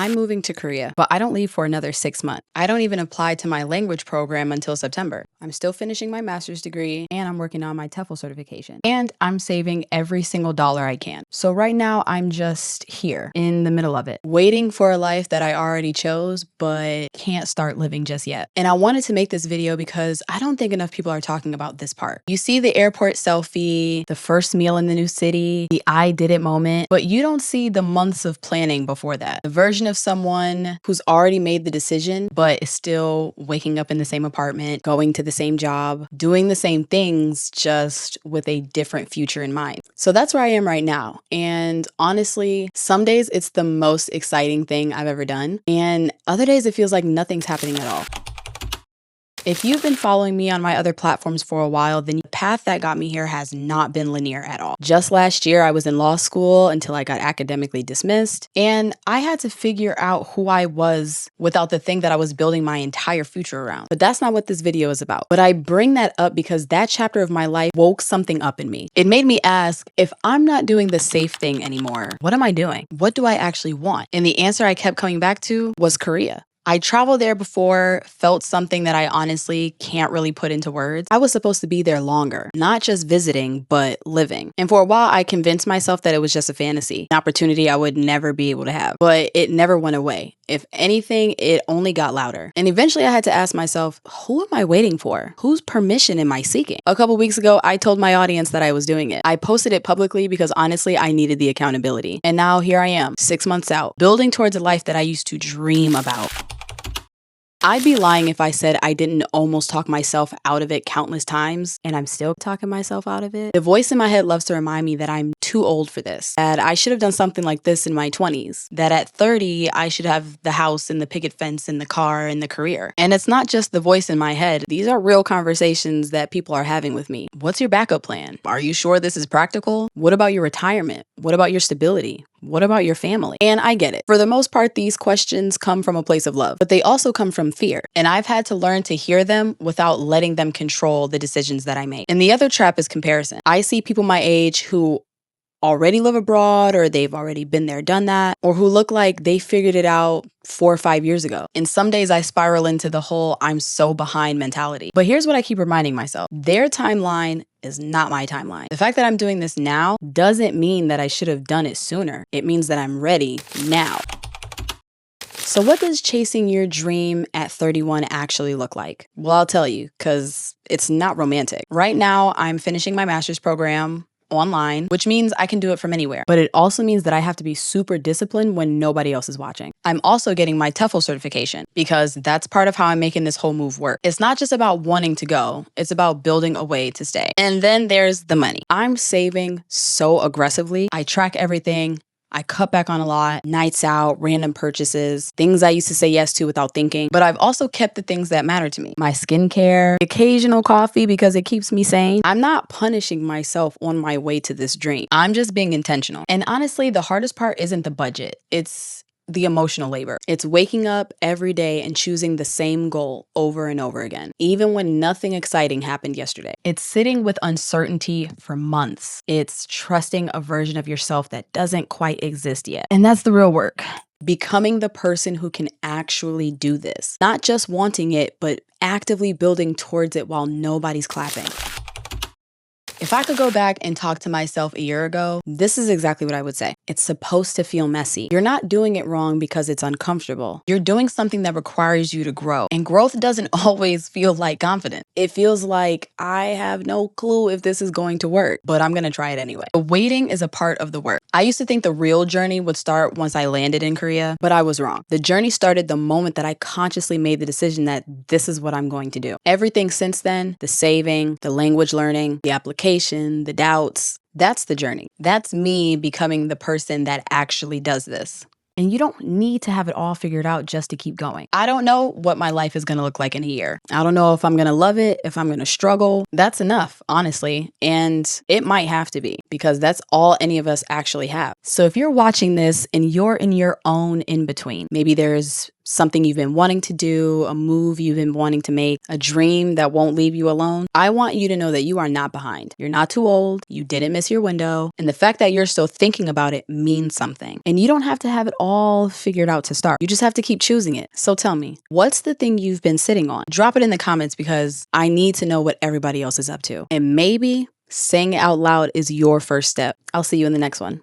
I'm moving to Korea, but I don't leave for another 6 months. I don't even apply to my language program until September. I'm still finishing my master's degree and I'm working on my TEFL certification. And I'm saving every single dollar I can. So right now I'm just here in the middle of it, waiting for a life that I already chose, but can't start living just yet. And I wanted to make this video because I don't think enough people are talking about this part. You see the airport selfie, the first meal in the new city, the I did it moment, but you don't see the months of planning before that. The version of someone who's already made the decision, but is still waking up in the same apartment, going to the same job, doing the same things, just with a different future in mind. So that's where I am right now. And honestly, some days it's the most exciting thing I've ever done. And other days it feels like nothing's happening at all. If you've been following me on my other platforms for a while, then the path that got me here has not been linear at all. Just last year, I was in law school until I got academically dismissed, and I had to figure out who I was without the thing that I was building my entire future around. But that's not what this video is about. But I bring that up because that chapter of my life woke something up in me. It made me ask, if I'm not doing the safe thing anymore, what am I doing? What do I actually want? And the answer I kept coming back to was Korea. I traveled there before, felt something that I honestly can't really put into words. I was supposed to be there longer, not just visiting, but living. And for a while, I convinced myself that it was just a fantasy, an opportunity I would never be able to have. But it never went away. If anything, it only got louder. And eventually I had to ask myself, who am I waiting for? Whose permission am I seeking? A couple weeks ago, I told my audience that I was doing it. I posted it publicly because honestly, I needed the accountability. And now here I am, 6 months out, building towards a life that I used to dream about. I'd be lying if I said I didn't almost talk myself out of it countless times, and I'm still talking myself out of it. The voice in my head loves to remind me that I'm too old for this, that I should have done something like this in my 20s, that at 30, I should have the house and the picket fence and the car and the career. And it's not just the voice in my head. These are real conversations that people are having with me. What's your backup plan? Are you sure this is practical? What about your retirement? What about your stability? What about your family? And I get it. For the most part, these questions come from a place of love, but they also come from fear. And I've had to learn to hear them without letting them control the decisions that I make. And the other trap is comparison. I see people my age who already live abroad, or they've already been there, done that, or who look like they figured it out 4 or 5 years ago. And some days I spiral into the whole I'm so behind mentality. But here's what I keep reminding myself. Their timeline is not my timeline. The fact that I'm doing this now doesn't mean that I should have done it sooner. It means that I'm ready now. So what does chasing your dream at 31 actually look like? Well, I'll tell you, because it's not romantic. Right now, I'm finishing my master's program online, which means I can do it from anywhere. But it also means that I have to be super disciplined when nobody else is watching. I'm also getting my TEFL certification because that's part of how I'm making this whole move work. It's not just about wanting to go, it's about building a way to stay. And then there's the money. I'm saving so aggressively. I track everything. I cut back on a lot, nights out, random purchases, things I used to say yes to without thinking. But I've also kept the things that matter to me. My skincare, occasional coffee because it keeps me sane. I'm not punishing myself on my way to this dream. I'm just being intentional. And honestly, the hardest part isn't the budget. It's the emotional labor. It's waking up every day and choosing the same goal over and over again, even when nothing exciting happened yesterday. It's sitting with uncertainty for months. It's trusting a version of yourself that doesn't quite exist yet. And that's the real work. Becoming the person who can actually do this. Not just wanting it, but actively building towards it while nobody's clapping. If I could go back and talk to myself a year ago, this is exactly what I would say. It's supposed to feel messy. You're not doing it wrong because it's uncomfortable. You're doing something that requires you to grow. And growth doesn't always feel like confidence. It feels like I have no clue if this is going to work, but I'm going to try it anyway. The waiting is a part of the work. I used to think the real journey would start once I landed in Korea, but I was wrong. The journey started the moment that I consciously made the decision that this is what I'm going to do. Everything since then, the saving, the language learning, the application, the doubts, that's the journey. That's me becoming the person that actually does this. And you don't need to have it all figured out just to keep going. I don't know what my life is going to look like in a year. I don't know if I'm going to love it, if I'm going to struggle. That's enough, honestly. And it might have to be, because that's all any of us actually have. So if you're watching this and you're in your own in-between, maybe there's something you've been wanting to do, a move you've been wanting to make, a dream that won't leave you alone, I want you to know that you are not behind. You're not too old. You didn't miss your window. And the fact that you're still thinking about it means something. And you don't have to have it all figured out to start. You just have to keep choosing it. So tell me, what's the thing you've been sitting on? Drop it in the comments because I need to know what everybody else is up to. And maybe saying it out loud is your first step. I'll see you in the next one.